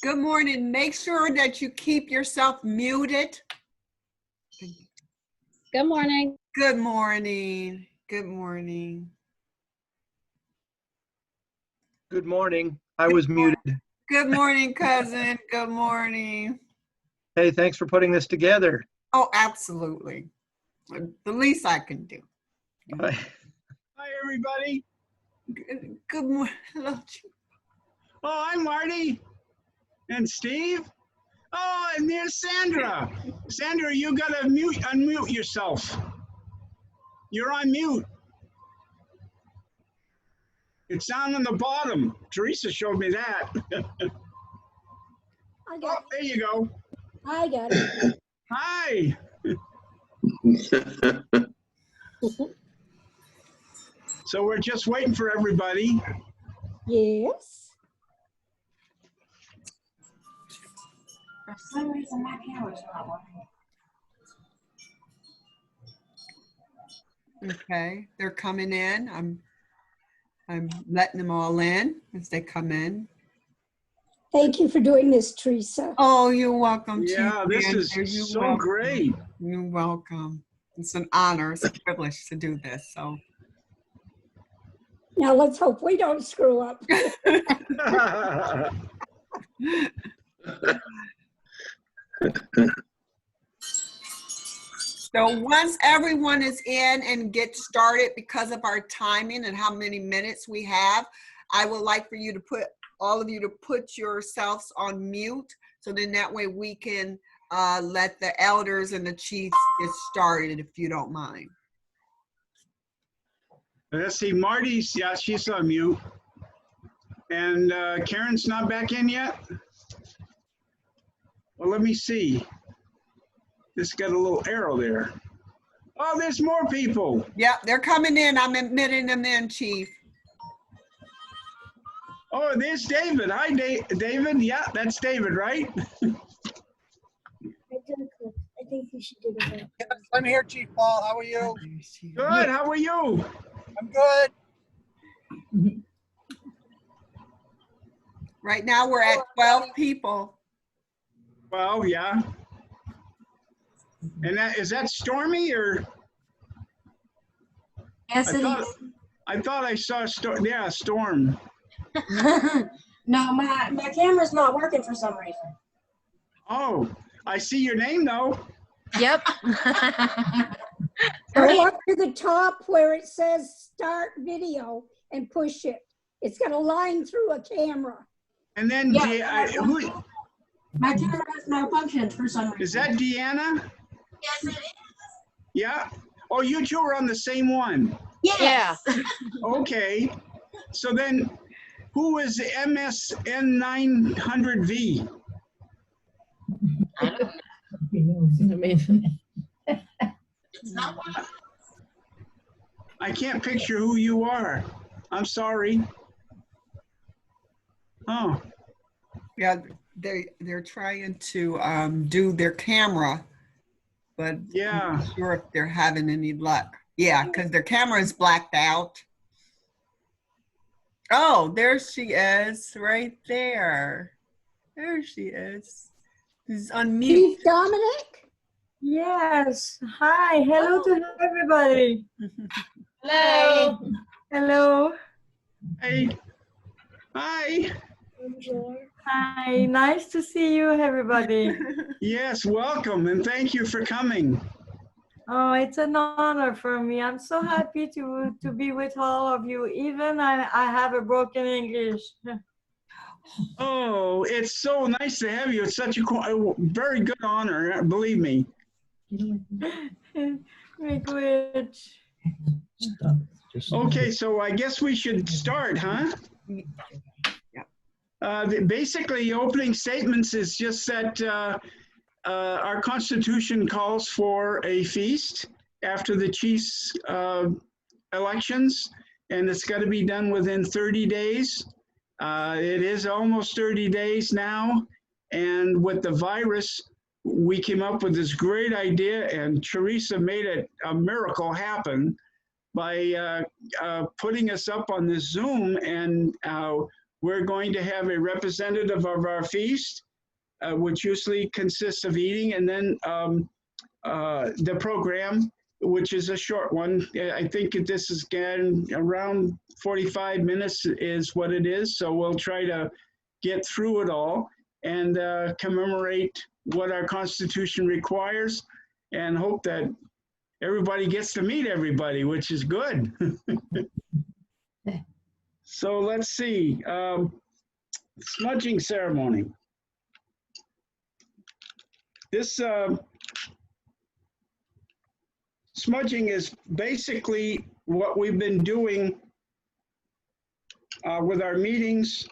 Good morning. Make sure that you keep yourself muted. Good morning. Good morning. Good morning. Good morning. I was muted. Good morning, cousin. Good morning. Hey, thanks for putting this together. Oh, absolutely. The least I can do. Hi. Hi, everybody. Good morning. Hello. Oh, I'm Marty. And Steve. Oh, and there's Sandra. Sandra, you gotta unmute yourself. You're on mute. It's down on the bottom. Teresa showed me that. I got Oh, there you go. it. I got it. Hi. So we're just waiting for everybody. Yes. For some reason, my camera's not working. Okay, they're coming in. I'm letting them all in as they come in. Thank you for doing this, Teresa. Oh, you're welcome. Yeah, this Sandra. is You're so welcome. great. You're welcome. It's an honor. It's a privilege to do this. So. Now let's hope we don't screw up. So once everyone is in and gets started, because of our timing and how many minutes we have, I would like for you to all of you to put yourselves on mute, so then that way we can let the elders and the chiefs get started, if you don't mind. Let's see, Marty's, yeah, she's on mute. And Karen's not back in yet? Well, let me see. This got a little arrow there. Oh, there's more people. Yep, they're coming in. I'm admitting them in, Chief. Oh, there's David. Hi, David. Yeah, that's David, right? I think you should do that. Yes, I'm here, Chief Paul. How are you? Good. How are you? I'm good. Right now we're at 12 people. Well, yeah. And is that Stormy or? Yes, it is. I thought I saw Storm. Yeah, Storm. No, my camera's not working for some reason. Oh, I see your name though. Yep. Go up to the top where it says start video and push it. It's got a line through a camera. And then Yeah, who my camera has no functions for some reason. is that? Deanna? Yes, it is. Yeah. Oh, you two are on the same one. Yes. Okay. So then, who is the MSN 900V? It's not one. I can't picture who you are. I'm sorry. Oh, Yeah, they're trying to do their camera, but yeah. I'm not sure if they're having any luck. Yeah, because their camera is blacked out. Oh, there she is, right there. There she is. She's unmuted. Chief Dominic? Yes. Hi. Hello to everybody. Hello. Hello. Hey. Hi. Hi. Nice to see you, everybody. Yes, welcome and thank you for coming. Oh, it's an honor for me. I'm so happy to be with all of you. Even I have a broken English. Oh, it's so nice to have you. It's such a very good honor, believe me. Make which. Okay, so I guess we should start, huh? Basically, opening statements is just that our Constitution calls for a feast after the chief's elections, and it's got to be done within 30 days. It is almost 30 days now, and with the virus, we came up with this great idea, and Teresa made it a miracle happen by putting us up on this Zoom, and we're going to have a representative of our feast, which usually consists of eating, and then the program, which is a short one. I think this is getting around 45 minutes is what it is. So we'll try to get through it all and commemorate what our Constitution requires, and hope that everybody gets to meet everybody, which is good. So let's see, smudging ceremony. This smudging is basically what we've been doing with our meetings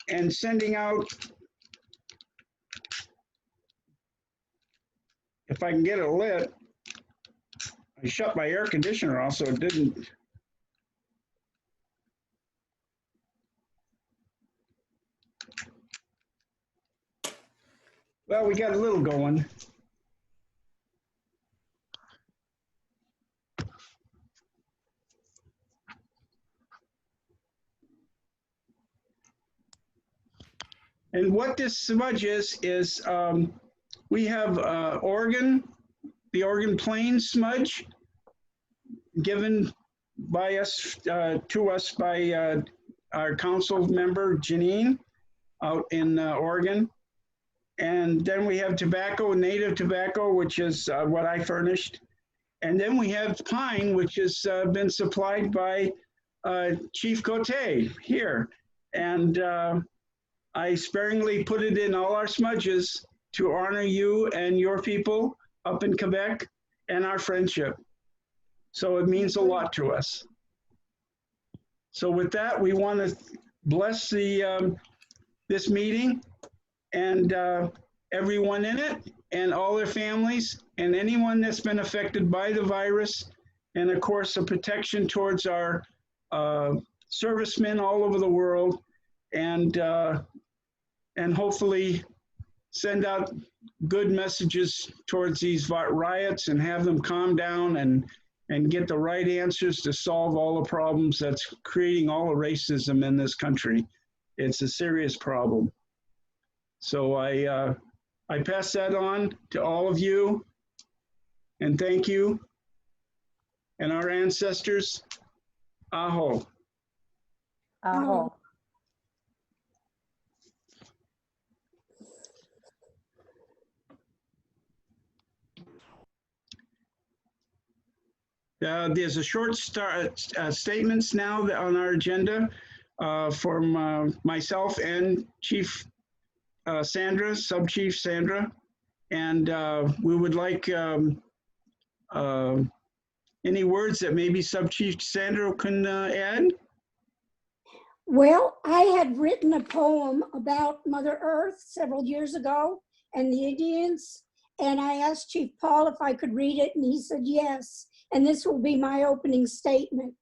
and sending out, if I can get it lit. I shut my air conditioner off, so it didn't. Well, we got a little going. And what this smudge is we have Oregon, the Oregon Plains smudge, given by us, to us by our council member, Janine, out in Oregon. And then we have tobacco, native tobacco, which is what I furnished. And then we have pine, which has been supplied by Chief Cote here. And I sparingly put it in all our smudges to honor you and your people up in Quebec and our friendship. So it means a lot to us. So with that, we want to bless the this meeting and everyone in it and all their families and anyone that's been affected by the virus, and of course, a protection towards our servicemen all over the world, and hopefully send out good messages towards these riots and have them calm down and get the right answers to solve all the problems that's creating all the racism in this country. It's a serious problem. So I pass that on to all of you, and thank you. And our ancestors, aho. Aho. There's a short statements now on our agenda from myself and Chief Sandra, Sub-Chief Sandra, and we would like any words that maybe Sub-Chief Sandra can add. Well, I had written a poem about Mother Earth several years ago and the Indians, and I asked Chief Paul if I could read it, and he said yes, and this will be my opening statement.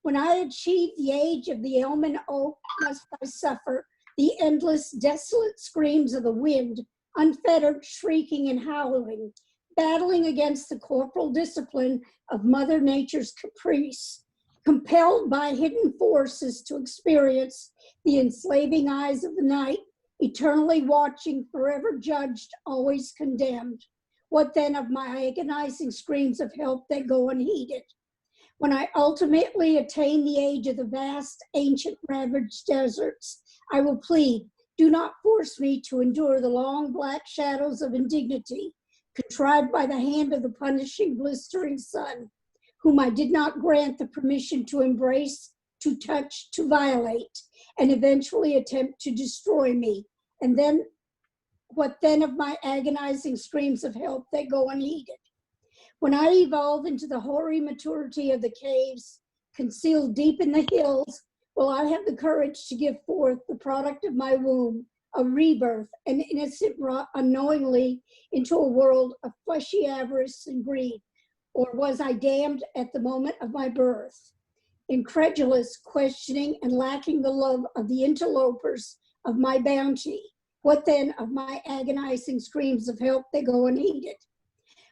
When I achieve the age of the almond oak, must I suffer the endless, desolate screams of the wind, unfettered shrieking and howling, battling against the corporal discipline of Mother Nature's caprice, compelled by hidden forces to experience the enslaving eyes of the night, eternally watching, forever judged, always condemned. What then of my agonizing screams of help that go unheeded? When I ultimately attain the age of the vast, ancient, ravaged deserts, I will plead, do not force me to endure the long black shadows of indignity, contrived by the hand of the punishing, blistering sun, whom I did not grant the permission to embrace, to touch, to violate, and eventually attempt to destroy me. And then, what then of my agonizing screams of help that go unheeded? When I evolve into the hoary maturity of the caves, concealed deep in the hills, will I have the courage to give forth the product of my womb, a rebirth, an innocent brought unknowingly into a world of fleshy avarice and greed? Or was I damned at the moment of my birth? Incredulous, questioning, and lacking the love of the interlopers of my bounty, what then of my agonizing screams of help that go unheeded?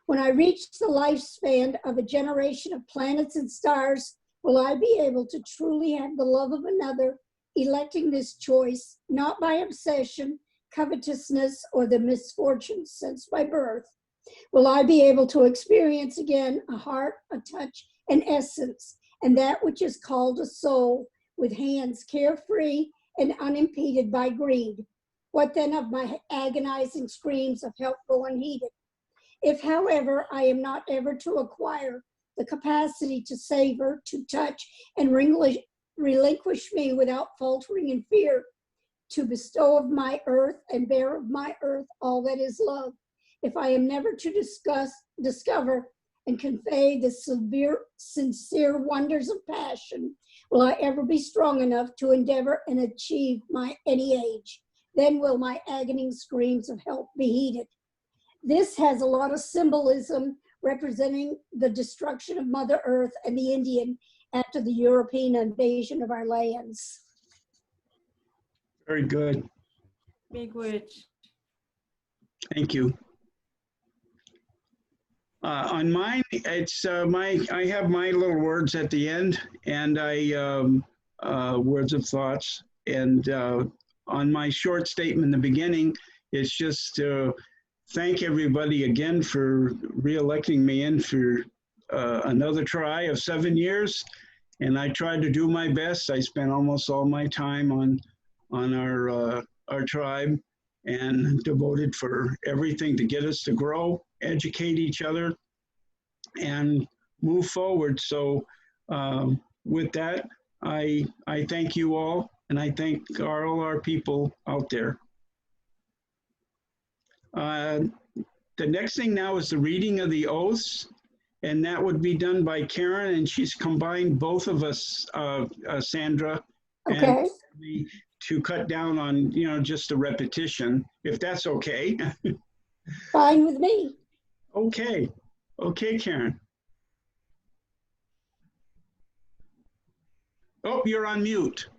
When I reach the lifespan of a generation of planets and stars, will I be able to truly have the love of another, electing this choice, not by obsession, covetousness, or the misfortunes since my birth, will I be able to experience again a heart, a touch, an essence, and that which is called a soul, with hands carefree and unimpeded by greed. What then of my agonizing screams of help go unheeded? If, however, I am not ever to acquire the capacity to savor, to touch, and relinquish me without faltering in fear, to bestow of my earth and bear of my earth all that is love, if I am never to discover and convey the sincere wonders of passion, will I ever be strong enough to endeavor and achieve my any age? Then will my agony screams of help be heeded. This has a lot of symbolism representing the destruction of Mother Earth and the Indian after the European invasion of our lands. Very good. Big witch. Thank you. On mine, it's I have my little words at the end, and words of thoughts. And on my short statement in the beginning, it's just to thank everybody again for re-electing me in for another try of 7 years. And I tried to do my best. I spent almost all my time on our tribe, and devoted for everything to get us to grow, educate each other, and move forward. So with that, I thank you all, and I thank all our people out there. The next thing now is the reading of the oaths, and that would be done by Karen, and she's combined both of us, Sandra, Okay. and me, to cut down on, just a repetition, if that's okay. Fine with me. Okay. Okay, Karen. Oh, you're on mute.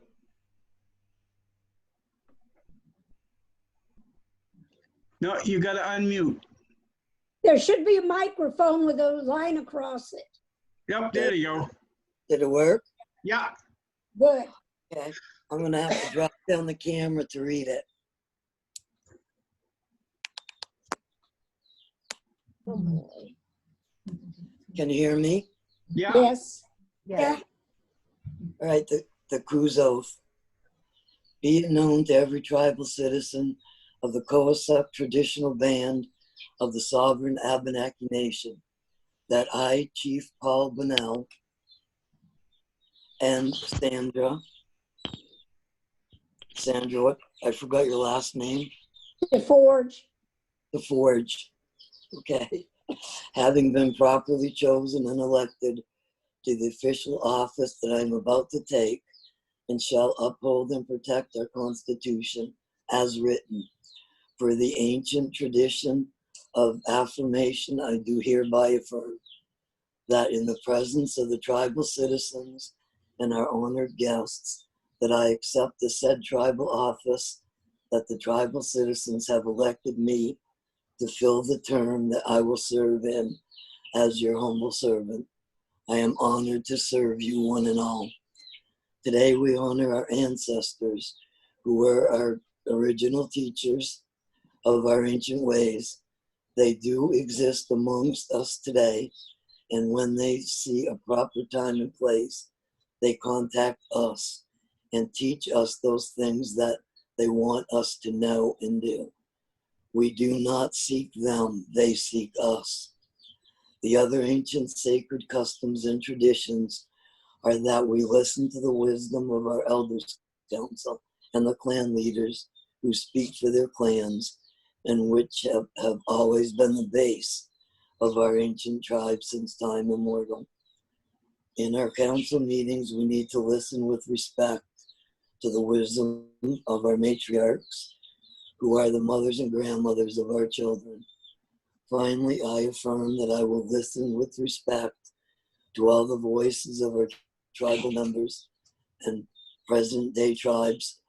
No, you got to unmute. There should be a microphone with a line across it. Yep, there you go. Did it work? Yeah. Good. Okay. I'm going to have to drop down the camera to read it. Can you hear me? Yeah. Yes. Yeah. All right. The Cruz Oath. Be it known to every tribal citizen of the Coassup traditional band of the sovereign Abenaki Nation that I, Chief Paul Bunnell, and Sandra, what? I forgot your last name. The Forge. The Forge. Okay. Having been properly chosen and elected to the official office that I am about to take, and shall uphold and protect our Constitution as written. For the ancient tradition of affirmation, I do hereby affirm that in the presence of the tribal citizens and our honored guests, that I accept the said tribal office that the tribal citizens have elected me to fill the term that I will serve in as your humble servant. I am honored to serve you one and all. Today we honor our ancestors who were our original teachers of our ancient ways. They do exist amongst us today, and when they see a proper time and place, they contact us and teach us those things that they want us to know and do. We do not seek them, they seek us. The other ancient sacred customs and traditions are that we listen to the wisdom of our elders' council and the clan leaders who speak for their clans, and which have always been the base of our ancient tribe since time immemorial. In our council meetings, we need to listen with respect to the wisdom of our matriarchs, who are the mothers and grandmothers of our children. Finally, I affirm that I will listen with respect to all the voices of our tribal members and present-day tribes,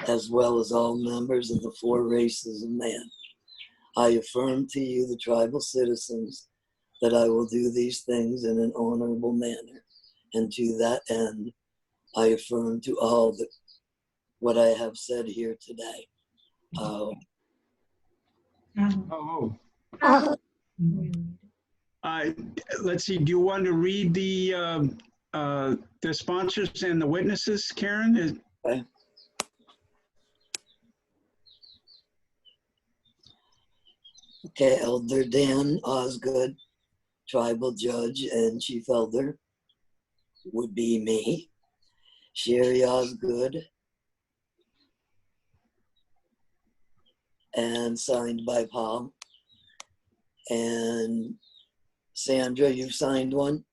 as well as all members of the 4 races of man. I affirm to you, the tribal citizens, that I will do these things in an honorable manner, and to that end, I affirm to all what I have said here today. Oh, Uh, let's see, do you want to read the sponsors and the witnesses, Karen? Okay. Okay, Elder Dan Osgood, Tribal Judge and Chief Elder would be me. Sherry Osgood, and signed by Paul. And Sandra, you signed one?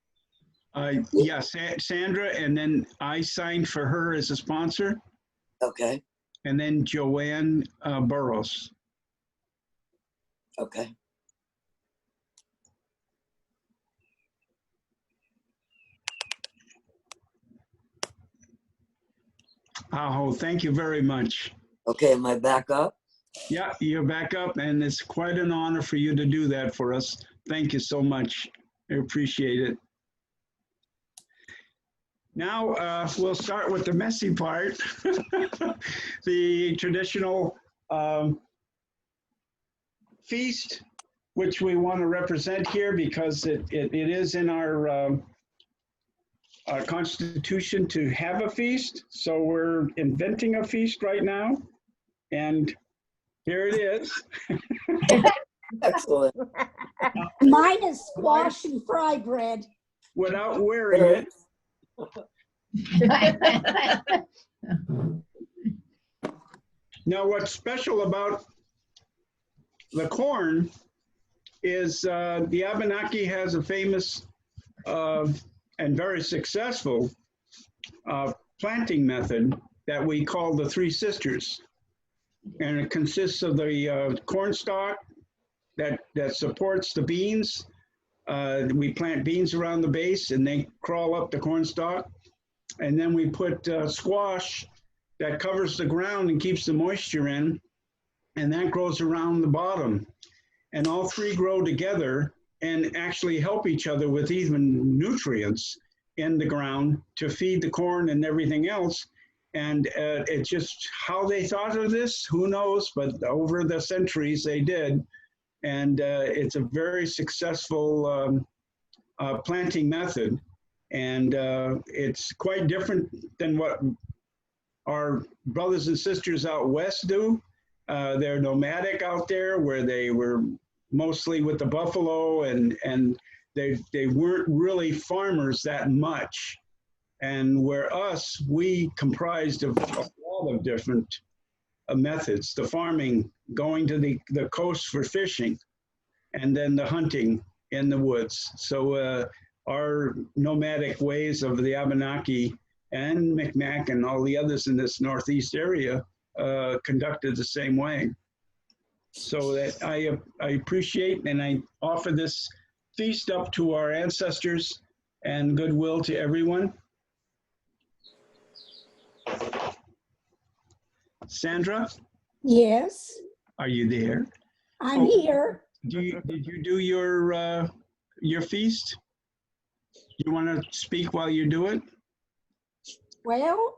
Yes, Sandra, and then I signed for her as a sponsor, Okay, and then Joanne Burrows. okay. Oh, thank you very much. Okay, am I back up? Yeah, you're back up, and it's quite an honor for you to do that for us. Thank you so much. I appreciate it. Now, we'll start with the messy part, the traditional feast, which we want to represent here because it is in our Constitution to have a feast. So we're inventing a feast right now, and here it is. Excellent. Mine is squash and fry bread. Without wearing it. Now, what's special about the corn is the Abenaki has a famous and very successful planting method that we call the Three Sisters. And it consists of the corn stalk that supports the beans. We plant beans around the base and they crawl up the corn stalk. And then we put squash that covers the ground and keeps the moisture in, and that grows around the bottom. And all three grow together and actually help each other with even nutrients in the ground to feed the corn and everything else. And it's just how they thought of this, who knows, but over the centuries they did. And it's a very successful planting method. And it's quite different than what our brothers and sisters out west do. They're nomadic out there where they were mostly with the buffalo and they weren't really farmers that much. And where us, we comprised of a lot of different methods, the farming, going to the coast for fishing, and then the hunting in the woods. So our nomadic ways of the Abenaki and Micmac and all the others in this northeast area conducted the same way. So that I appreciate and I offer this feast up to our ancestors and goodwill to everyone. Sandra, Yes, are you there? I'm here. Did you do your feast? You want to speak while you do it? Well,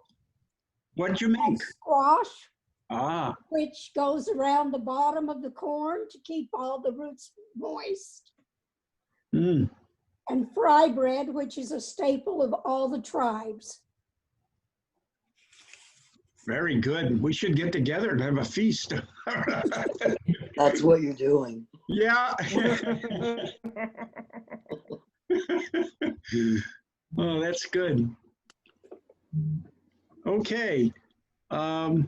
What'd you make? squash, Ah, which goes around the bottom of the corn to keep all the roots moist. mm, And fry bread, which is a staple of all the tribes. very good. We should get together and have a feast. That's what you're doing. Yeah. Oh, that's good. Okay. The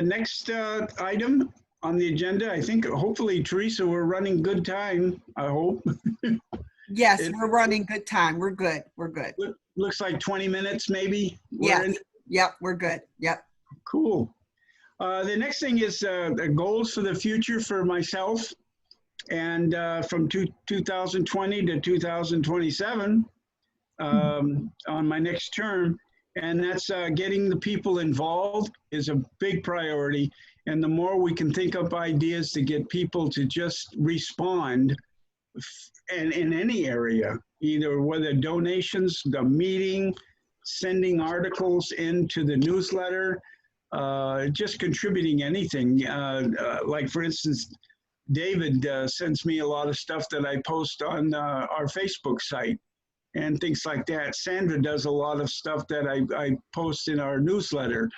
next item on the agenda, I think, hopefully, Teresa, we're running good time, I hope. Yes, we're running good time. We're good. We're good. Looks like 20 minutes, maybe. Yes. Yep, we're good. Yep. Cool. The next thing is the goals for the future for myself and from 2020 to 2027 on my next term. And that's getting the people involved is a big priority. And the more we can think up ideas to get people to just respond and in any area, either whether donations, the meeting, sending articles into the newsletter, just contributing anything. Like for instance, David sends me a lot of stuff that I post on our Facebook site and things like that. Sandra does a lot of stuff that I post in our newsletter.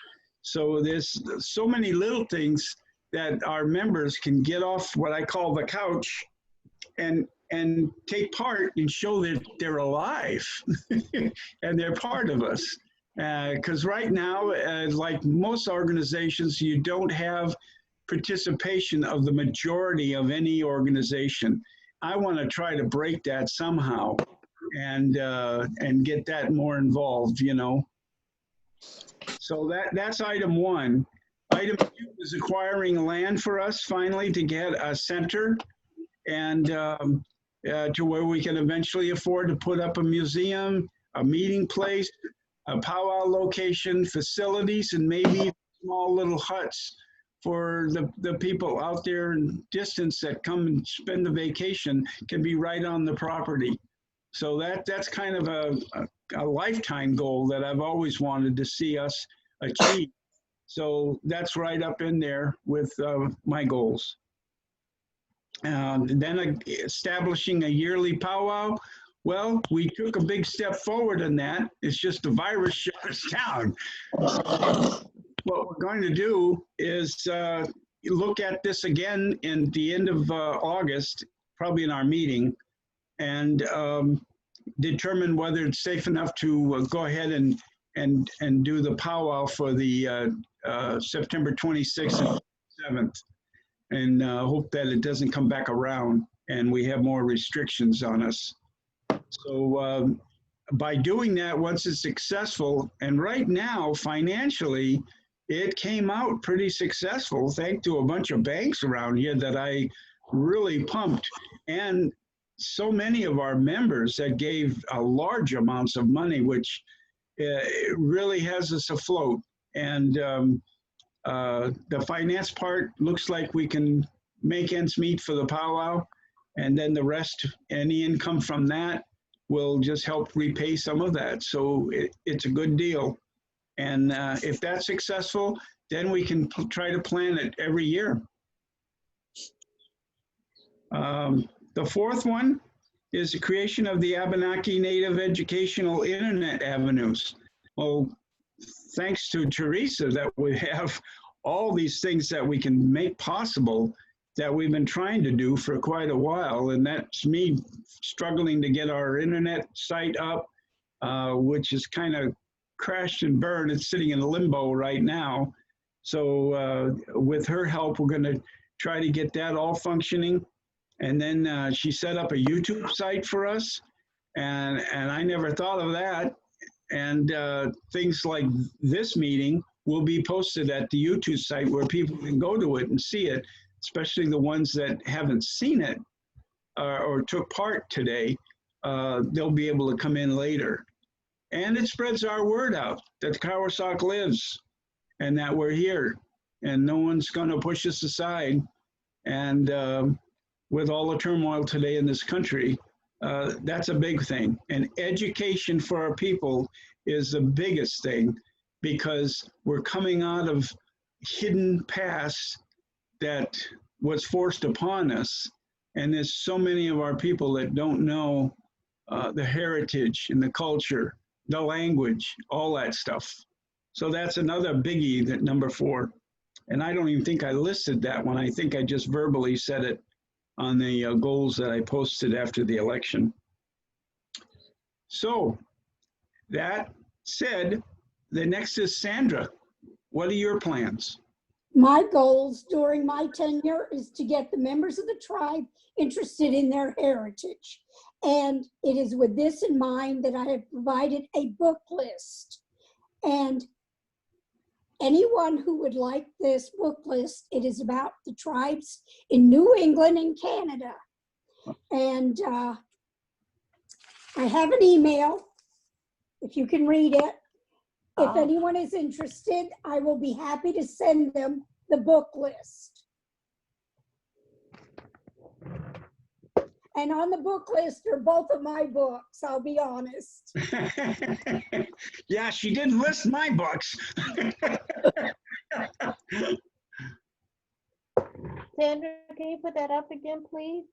So there's so many little things that our members can get off what I call the couch and take part and show that they're alive and they're part of us. Because right now, like most organizations, you don't have participation of the majority of any organization. I want to try to break that somehow and get that more involved, you know. So that's item 1. Item 2 is acquiring land for us finally to get a center and to where we can eventually afford to put up a museum, a meeting place, a powwow location, facilities, and maybe small little huts for the people out there in distance that come and spend the vacation can be right on the property. So that's kind of a lifetime goal that I've always wanted to see us achieve. So that's right up in there with my goals. Then establishing a yearly powwow. Well, we took a big step forward in that. It's just the virus shut us down. What we're going to do is look at this again in the end of August, probably in our meeting, and determine whether it's safe enough to go ahead and do the powwow for the September 26th and 7th, and hope that it doesn't come back around and we have more restrictions on us. So by doing that, once it's successful, and right now financially, it came out pretty successful thanks to a bunch of banks around here that I really pumped, and so many of our members that gave large amounts of money, which it really has us afloat. And the finance part looks like we can make ends meet for the powwow, and then the rest, any income from that, will just help repay some of that. So it's a good deal. And if that's successful, then we can try to plan it every year. The fourth one is the creation of the Abenaki Native Educational Internet Avenues. Well, thanks to Teresa that we have all these things that we can make possible that we've been trying to do for quite a while. And that's me struggling to get our internet site up, which is kind of crashed and burned. It's sitting in limbo right now. So with her help, we're going to try to get that all functioning. And then she set up a YouTube site for us. And I never thought of that. And things like this meeting will be posted at the YouTube site where people can go to it and see it, especially the ones that haven't seen it or took part today. They'll be able to come in later. And it spreads our word out that Cowersock lives and that we're here and no one's going to push us aside. And with all the turmoil today in this country, that's a big thing. And education for our people is the biggest thing, because we're coming out of hidden past that was forced upon us. And there's so many of our people that don't know the heritage and the culture, the language, all that stuff. So that's another biggie, that number 4. And I don't even think I listed that one. I think I just verbally said it on the goals that I posted after the election. So that said, the next is Sandra. What are your plans? My goals during my tenure is to get the members of the tribe interested in their heritage. And it is with this in mind that I have provided a book list. And anyone who would like this book list, it is about the tribes in New England and Canada. And I have an email, if you can read it. If anyone is interested, I will be happy to send them the book list. And on the book list are both of my books, I'll be honest. Yeah, she didn't list my books. Sandra, can you put that up again, please?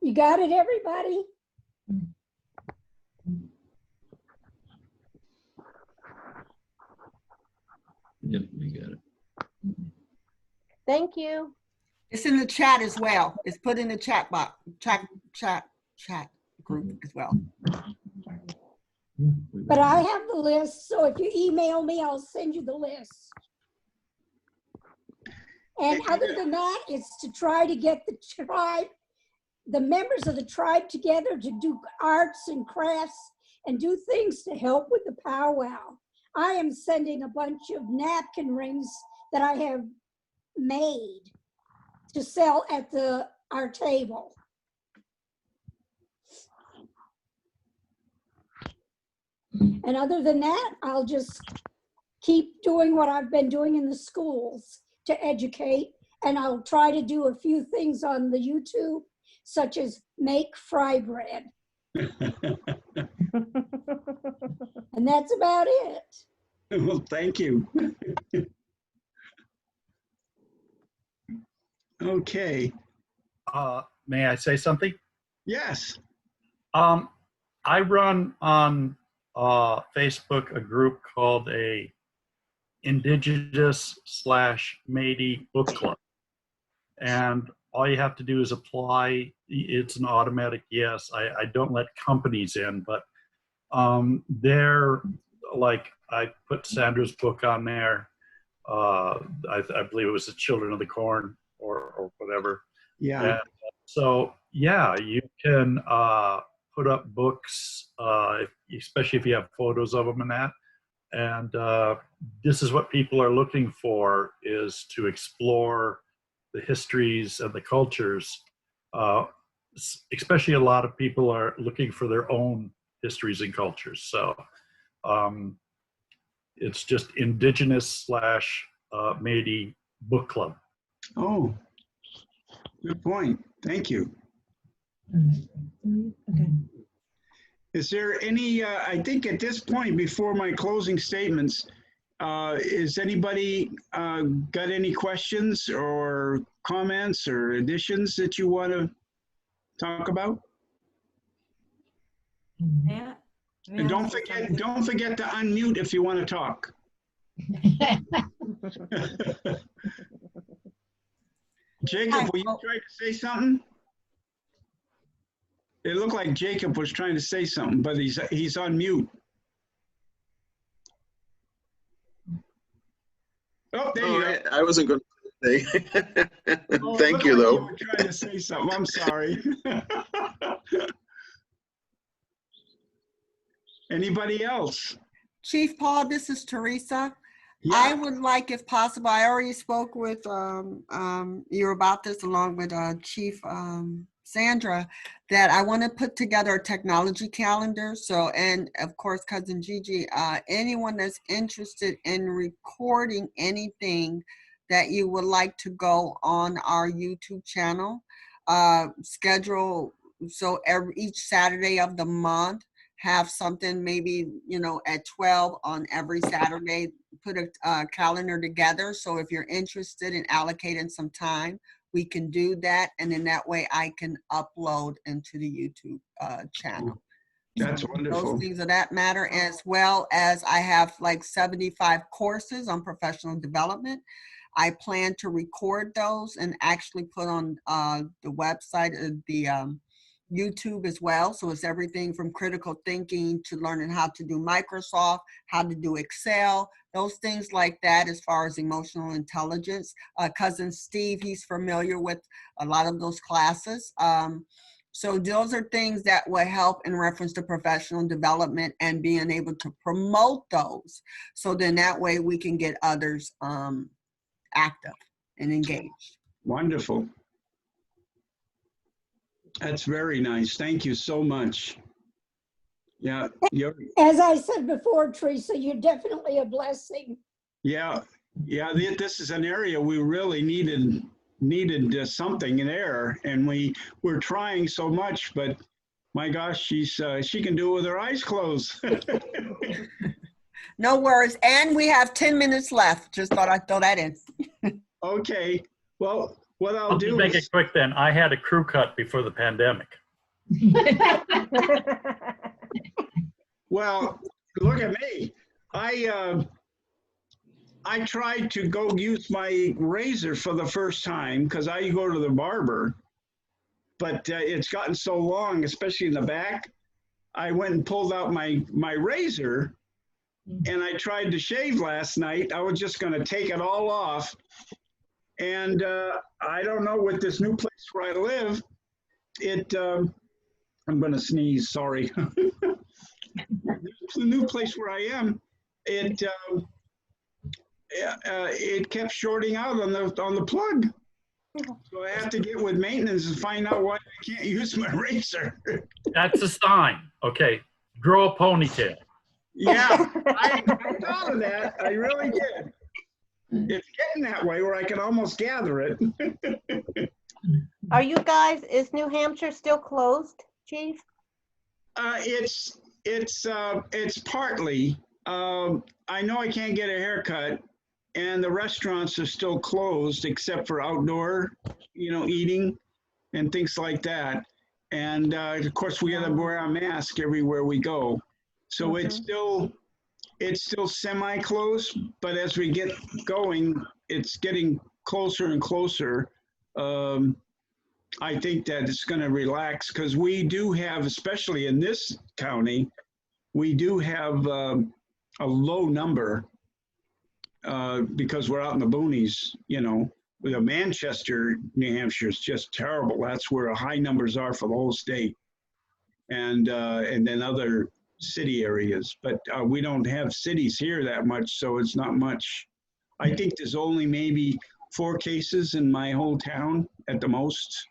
You got it, everybody? Yep, we got it. Thank you. It's in the chat as well. It's put in the chat box, chat group as well. But I have the list, so if you email me, I'll send you the list. And other than that, it's to try to get the tribe, the members of the tribe together to do arts and crafts and do things to help with the powwow. I am sending a bunch of napkin rings that I have made to sell at our table. And other than that, I'll just keep doing what I've been doing in the schools to educate. And I'll try to do a few things on the YouTube, such as make fry bread. And that's about it. Well, thank you. Okay. May I say something? Yes. I run on Facebook a group called a Indigenous/Métis book club. And all you have to do is apply. It's an automatic yes. I don't let companies in, but they're like, I put Sandra's book on there. I believe it was The Children of the Corn or whatever. Yeah. And so, yeah, you can put up books, especially if you have photos of them and that. And this is what people are looking for, is to explore the histories and the cultures. Especially a lot of people are looking for their own histories and cultures. So it's just Indigenous/Métis book club. Oh, good point. Thank you. Okay. Is there any, I think at this point, before my closing statements, is anybody got any questions or comments or additions that you want to talk about? Yeah. And don't forget to unmute if you want to talk. Jacob, were you trying to say something? It looked like Jacob was trying to say something, but he's on mute. Oh, there you go. I wasn't going to say. Oh, Thank you, like though. You were trying to say something. I'm sorry. Anybody else? Chief Paul, this is Teresa. Yeah. I would like, if possible, I already spoke with you about this along with Chief Sandra, that I want to put together a technology calendar. So, and of course, Cousin Gigi, anyone that's interested in recording anything that you would like to go on our YouTube channel, schedule, so each Saturday of the month, have something maybe, at 12 on every Saturday, put a calendar together. So if you're interested in allocating some time, we can do that. And then that way I can upload into the YouTube channel. That's wonderful. Those things of that matter, as well as I have like 75 courses on professional development. I plan to record those and actually put on the website of the YouTube as well. So it's everything from critical thinking to learning how to do Microsoft, how to do Excel, those things like that as far as emotional intelligence. Cousin Steve, he's familiar with a lot of those classes. So those are things that will help in reference to professional development and being able to promote those. So then that way we can get others active and engaged. Wonderful. That's very nice. Thank you so much. Yeah. As I said before, Teresa, you're definitely a blessing. Yeah. Yeah, this is an area we really needed something there, and we're trying so much, but my gosh, she can do it with her eyes closed. No worries. And we have 10 minutes left. Just thought I'd throw that in. Okay, well, what I'll I'll just do make is, it quick then. I had a crew cut before the pandemic. well, look at me. I tried to go use my razor for the first time because I go to the barber, but it's gotten so long, especially in the back. I went and pulled out my razor, and I tried to shave last night. I was just going to take it all off. And I don't know, with this new place where I live, I'm going to sneeze, sorry. The new place where I am, it kept shorting out on the plug. So I have to get with maintenance and find out why I can't use my razor. That's a sign. Okay, grow a ponytail. Yeah, I thought of that. I really did. It's getting that way where I can almost gather it. Are you guys, is New Hampshire still closed, Chief? It's partly. I know I can't get a haircut, and the restaurants are still closed except for outdoor, eating and things like that. And of course, we got to wear a mask everywhere we go. So it's still semi-closed, but as we get going, it's getting closer and closer. I think that it's going to relax because we do have, especially in this county, we do have a low number because we're out in the boonies, with Manchester, New Hampshire is just terrible. That's where high numbers are for the whole state. And then other city areas, but we don't have cities here that much, so it's not much. I think there's only maybe 4 cases in my whole town at the most.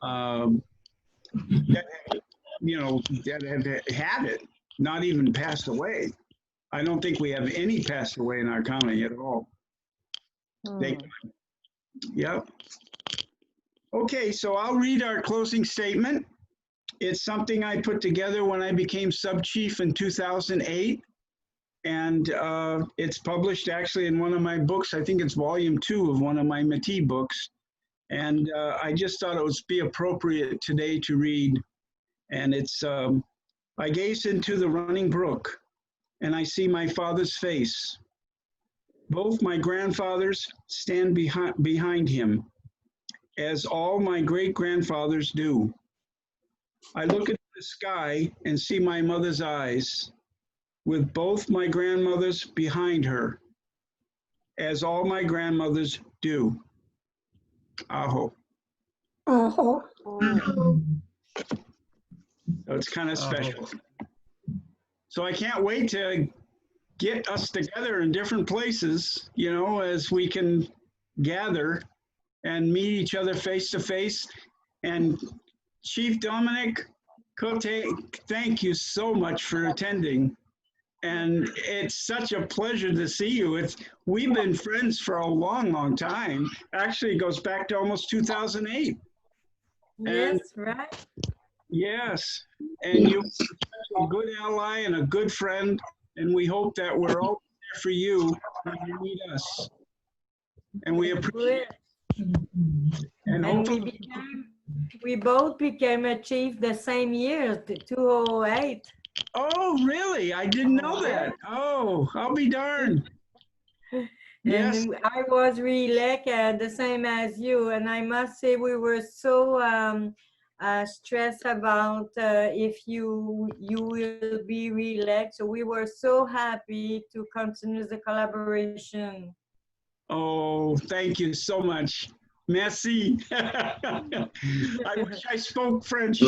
That have had it, not even passed away. I don't think we have any passed away in our county at all. Yep. Okay, so I'll read our closing statement. It's something I put together when I became sub-chief in 2008. And it's published actually in one of my books. I think it's volume 2 of one of my Métis books. And I just thought it would be appropriate today to read. And it's, I gaze into the running brook and I see my father's face. Both my grandfathers stand behind him, as all my great-grandfathers do. I look at the sky and see my mother's eyes, with both my grandmothers behind her, as all my grandmothers do. Aho. Oh, So it's kind of special. So I can't wait to get us together in different places, as we can gather and meet each other face to face. And Chief Dominic Cote, thank you so much for attending. And it's such a pleasure to see you. We've been friends for a long, long time. Actually, it goes back to almost 2008. Yes, right. Yes, and you're a good ally and a good friend, and we hope that we're all there for you when you need us. And we appreciate it. And hopefully, we both became a chief the same year, 2008. Oh, really? I didn't know that. Oh, I'll be darned. Yes. And I was re-elected the same as you, and I must say we were so stressed about if you will be re-elected. So we were so happy to continue the collaboration. Oh, thank you so much. Merci. I wish I spoke French.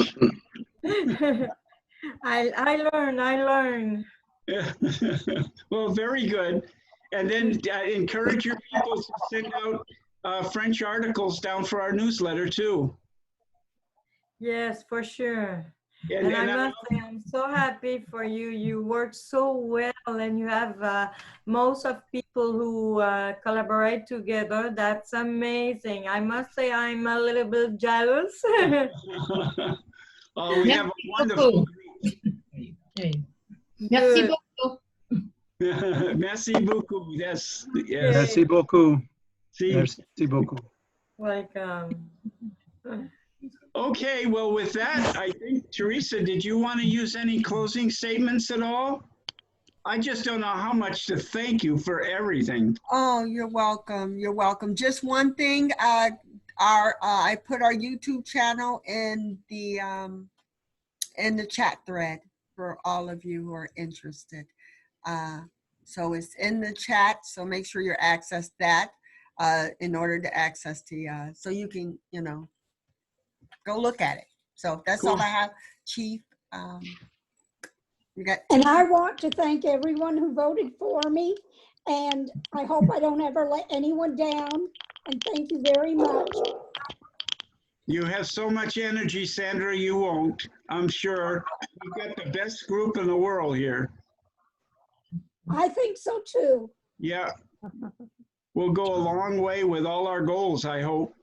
I learn. Yeah. Well, very good. And then encourage your people to send out French articles down for our newsletter too. Yes, for sure. And I must say, I'm so happy for you. You work so well, and you have most of people people who collaborate together. That's amazing. I must say I'm a little bit jealous. Oh, we have a wonderful Merci Good. beaucoup. Merci beaucoup. Yes, yes. Merci beaucoup. See. Merci beaucoup. Welcome. Okay, well, with that, I think, Teresa, did you want to use any closing statements at all? I just don't know how much to thank you for everything. Oh, you're welcome. You're welcome. Just one thing, I put our YouTube channel in the chat thread for all of you who are interested. So it's in the chat, so make sure you access that in order to access the, so you can, you know, go look at it. So that's all I have, Chief. You got. And I want to thank everyone who voted for me, and I hope I don't ever let anyone down, and thank you very much. You have so much energy, Sandra, you won't, I'm sure. You've got the best group in the world here. I think so too. Yeah. We'll go a long way with all our goals, I hope.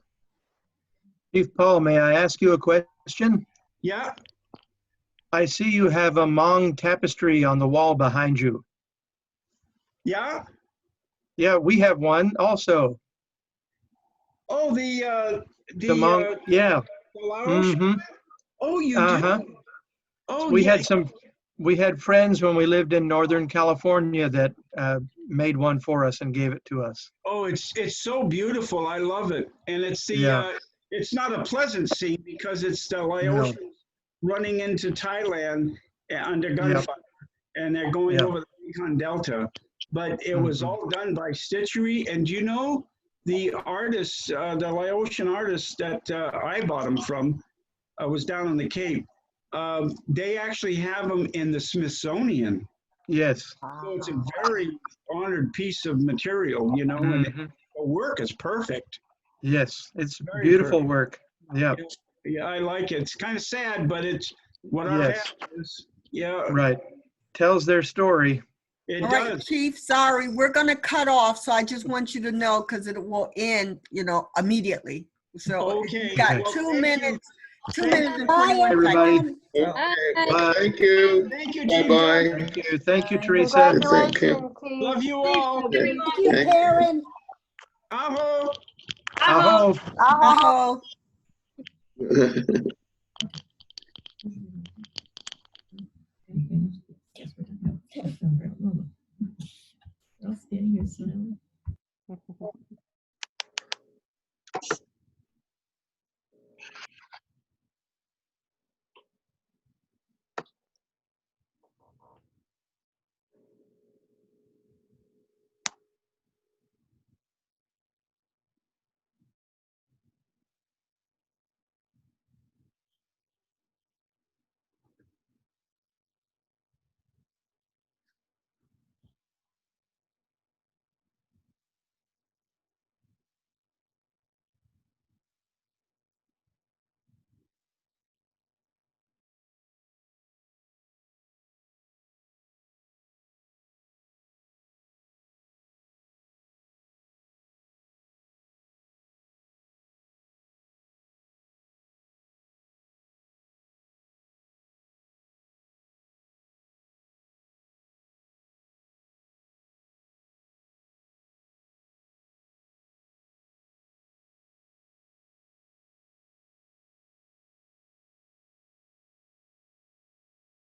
Chief Paul, may I ask you a question? Yeah. I see you have a Hmong tapestry on the wall behind you. Yeah? Yeah, we have one also. Oh, The Hmong, yeah. the Laos? Mm-hmm. Oh, you Uh-huh. do? Oh, We yeah. had friends when we lived in Northern California that made one for us and gave it to us. Oh, it's so beautiful. I love it. And it's the Yeah. it's not a pleasant scene because it's the Laotians running into Thailand under gunfire, and they're going over the Mekong Delta. But it was all done by stitchery. And you know, the artists, the Laotian artists that I bought them from, was down on the Cape. They actually have them in the Smithsonian. Yes. So it's a very honored piece of material, you know, and the work is perfect. Yes, it's Very beautiful perfect. work. Yeah. Yeah, I like it. It's kind of sad, but it's what our Yes. path is. Yeah, Right. Tells their story. it All right, does. Chief, sorry, we're gonna cut off, so I just want you to know, because it will end, you know, immediately. So Okay. you got Well, 2 thank minutes, you. 2 minutes and Bye, 21 everybody. seconds. So- Bye. Thank you. Thank you, Bye Chief. bye. Thank you. Thank you, Teresa. Congratulations, Chief. Love you all. Thank you, Karen. Aho. Aho. Aho. I'll stand here smiling.